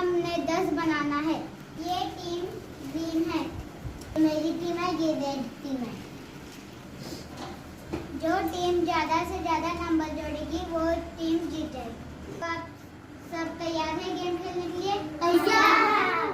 हमने 10 बनाना है। ये टीम ग्रीन है, मेरी टीम है, ये रेड टीम है। जो टीम ज्यादा से ज्यादा नंबर जोड़ेगी वो टीम जीतेगी। आप सब तैयार हैं गेम खेलने के लिए? तैयार।